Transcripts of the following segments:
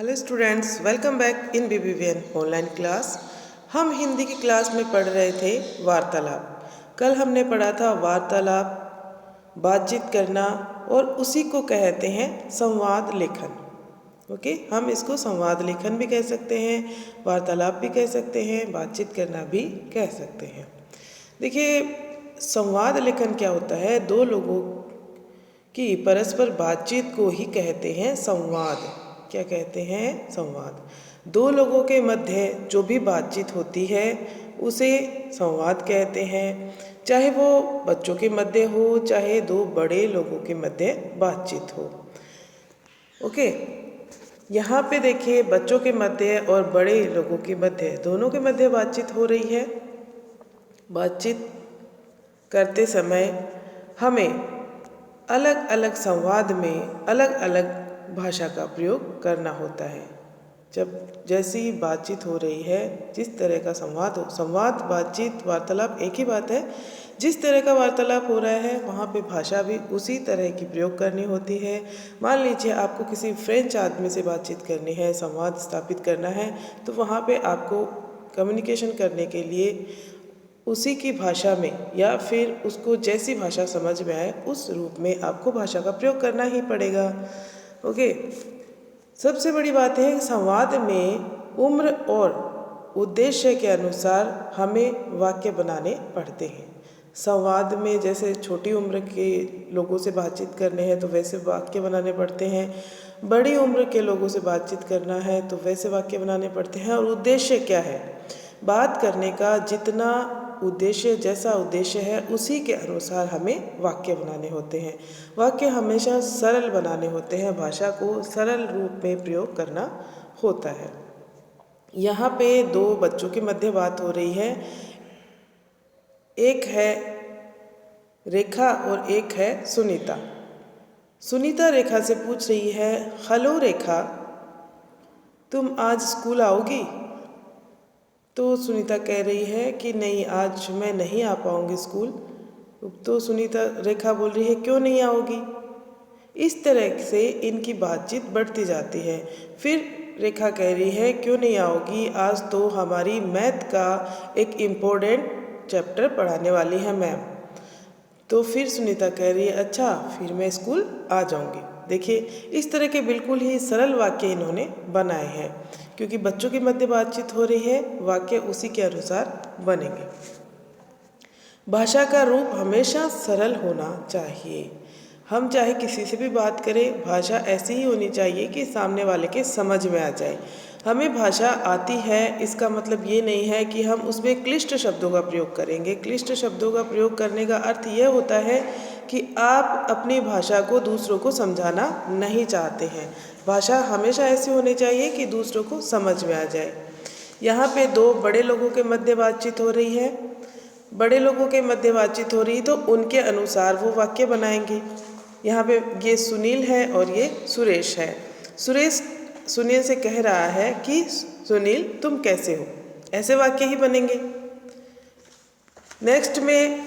Hello students, welcome back in BBVN online class. हम हिंदी की class में पढ़ रहे थे वार्तालाप। कल हमने पढ़ा था वार्तालाप, बातचीत करना, और उसी को कहते हैं संवाद लेखन। ओके, हम इसको संवाद लेखन भी कह सकते हैं, वार्तालाप भी कह सकते हैं, बातचीत करना भी कह सकते हैं। देखिए, संवाद लेखन क्या होता है? दो लोगों की परस्पर बातचीत को ही कहते हैं संवाद। क्या कहते हैं? संवाद। दो लोगों के मध्य जो भी बातचीत होती है उसे संवाद कहते हैं, चाहे वो बच्चों के मध्य हो, चाहे दो बड़े लोगों के मध्य बातचीत हो। ओके, यहाँ पे देखिए, बच्चों के मध्य और बड़े लोगों के मध्य, दोनों के मध्य बातचीत हो रही है। बातचीत करते समय हमें अलग अलग संवाद में अलग अलग भाषा का प्रयोग करना होता है। जब जैसी बातचीत हो रही है, जिस तरह का संवाद हो, संवाद, बातचीत, वार्तालाप एक ही बात है। जिस तरह का वार्तालाप हो रहा है वहाँ पे भाषा भी उसी तरह की प्रयोग करनी होती है। मान लीजिए आपको किसी फ्रेंच आदमी से बातचीत करनी है, संवाद स्थापित करना है, तो वहाँ पे आपको कम्युनिकेशन करने के लिए उसी की भाषा में या फिर उसको जैसी भाषा समझ में आए उस रूप में आपको भाषा का प्रयोग करना ही पड़ेगा। ओके, सबसे बड़ी बात है कि संवाद में उम्र और उद्देश्य के अनुसार हमें वाक्य बनाने पड़ते हैं। संवाद में जैसे छोटी उम्र के लोगों से बातचीत करने हैं तो वैसे वाक्य बनाने पड़ते हैं, बड़ी उम्र के लोगों से बातचीत करना है तो वैसे वाक्य बनाने पड़ते हैं। और उद्देश्य क्या है? बात करने का जितना उद्देश्य, जैसा उद्देश्य है उसी के अनुसार हमें वाक्य बनाने होते हैं। वाक्य हमेशा सरल बनाने होते हैं, भाषा को सरल रूप में प्रयोग करना होता है। यहाँ पे दो बच्चों के मध्य बात हो रही है, एक है रेखा और एक है सुनीता। सुनीता रेखा से पूछ रही है, हेलो रेखा, तुम आज स्कूल आओगी? तो सुनीता कह रही है कि नहीं, आज मैं नहीं आ पाऊँगी स्कूल। तो सुनीता रेखा बोल रही है, क्यों नहीं आओगी? इस तरह से इनकी बातचीत बढ़ती जाती है। फिर रेखा कह रही है, क्यों नहीं आओगी, आज तो हमारी मैथ का एक इम्पोर्टेंट चैप्टर पढ़ाने वाली है मैम। तो फिर सुनीता कह रही है, अच्छा फिर मैं स्कूल आ जाऊंगी। देखिए, इस तरह के बिल्कुल ही सरल वाक्य इन्होंने बनाए हैं, क्योंकि बच्चों के मध्य बातचीत हो रही है, वाक्य उसी के अनुसार बनेंगे। भाषा का रूप हमेशा सरल होना चाहिए। हम चाहे किसी से भी बात करें, भाषा ऐसी ही होनी चाहिए कि सामने वाले के समझ में आ जाए। हमें भाषा आती है इसका मतलब ये नहीं है कि हम उसमें क्लिष्ट शब्दों का प्रयोग करेंगे। क्लिष्ट शब्दों का प्रयोग करने का अर्थ यह होता है कि आप अपनी भाषा को दूसरों को समझाना नहीं चाहते हैं। भाषा हमेशा ऐसी होनी चाहिए कि दूसरों को समझ में आ जाए। यहाँ पे दो बड़े लोगों के मध्य बातचीत हो रही है। बड़े लोगों के मध्य बातचीत हो रही है तो उनके अनुसार वो वाक्य बनाएंगे। यहाँ पे ये सुनील है और ये सुरेश है। सुरेश सुनील से कह रहा है कि सुनील तुम कैसे हो, ऐसे वाक्य ही बनेंगे। नेक्स्ट में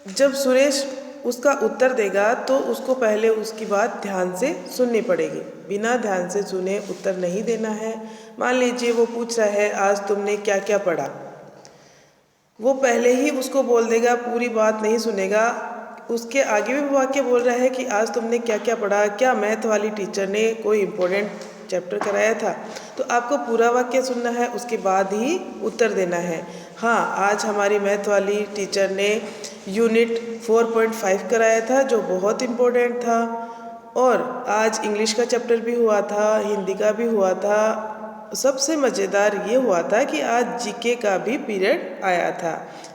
जब सुरेश उसका उत्तर देगा तो उसको पहले उसकी बात ध्यान से सुननी पड़ेगी। बिना ध्यान से सुने उत्तर नहीं देना है। मान लीजिए वो पूछ रहा है, आज तुमने क्या क्या पढ़ा, वो पहले ही उसको बोल देगा, पूरी बात नहीं सुनेगा। उसके आगे भी वो वाक्य बोल रहा है कि आज तुमने क्या क्या पढ़ा, क्या मैथ वाली टीचर ने कोई इम्पोर्टेंट चैप्टर कराया था। तो आपको पूरा वाक्य सुनना है, उसके बाद ही उत्तर देना है। हाँ, आज हमारी मैथ वाली टीचर ने यूनिट 4.5 कराया था जो बहुत इम्पोर्टेंट था, और आज इंग्लिश का चैप्टर भी हुआ था, हिंदी का भी हुआ था। सबसे मज़ेदार ये हुआ था कि आज जीके का भी पीरियड आया था।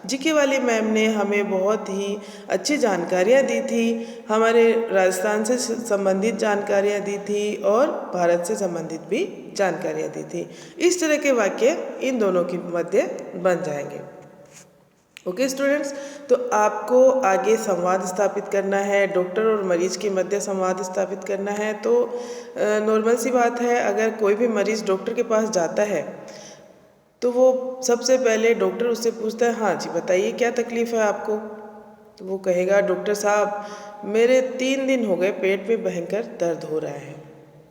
जीके वाली मैम ने हमें बहुत ही अच्छी जानकारियाँ दी थी, हमारे राजस्थान से संबंधित जानकारियाँ दी थी और भारत से संबंधित भी जानकारियाँ दी थी। इस तरह के वाक्य इन दोनों के मध्य बन जाएंगे। ओके स्टूडेंट्स, तो आपको आगे संवाद स्थापित करना है, डॉक्टर और मरीज के मध्य संवाद स्थापित करना है। तो नॉर्मल सी बात है, अगर कोई भी मरीज़ डॉक्टर के पास जाता है तो वो सबसे पहले डॉक्टर उससे पूछता है, हाँ जी बताइए क्या तकलीफ़ है आपको। तो वो कहेगा, डॉक्टर साहब मेरे 3 दिन हो गए पेट में भयंकर दर्द हो रहा है।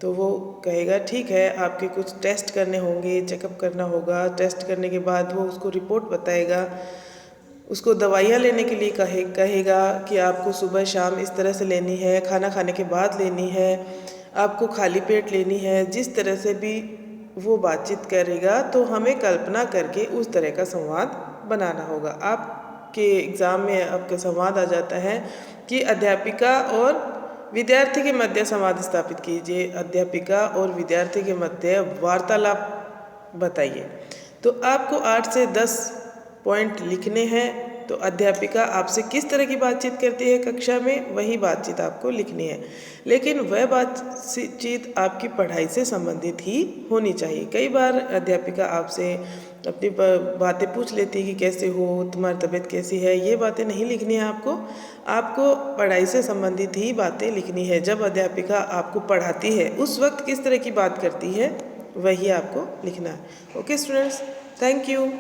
तो वो कहेगा ठीक है, आपके कुछ टेस्ट करने होंगे, चेकअप करना होगा। टेस्ट करने के बाद वो उसको रिपोर्ट बताएगा, उसको दवाइयाँ लेने के लिए कहेगा कि आपको सुबह शाम इस तरह से लेनी है, खाना खाने के बाद लेनी है, आपको खाली पेट लेनी है। जिस तरह से भी वो बातचीत करेगा तो हमें कल्पना करके उस तरह का संवाद बनाना होगा। आपके एग्ज़ाम में आपका संवाद आ जाता है कि अध्यापिका और विद्यार्थी के मध्य संवाद स्थापित कीजिए। अध्यापिका और विद्यार्थी के मध्य वार्तालाप बताइए। तो आपको 8 से 10 पॉइंट लिखने हैं। तो अध्यापिका आपसे किस तरह की बातचीत करती है कक्षा में, वही बातचीत आपको लिखनी है। लेकिन वह बातचीत आपकी पढ़ाई से संबंधित ही होनी चाहिए। कई बार अध्यापिका आपसे अपनी बातें पूछ लेती है कि कैसे हो, तुम्हारी तबीयत कैसी है। ये बातें नहीं लिखनी है आपको पढ़ाई से संबंधित ही बातें लिखनी है। जब अध्यापिका आपको पढ़ाती है उस वक्त किस तरह की बात करती है वही आपको लिखना है। Okay students, thank you.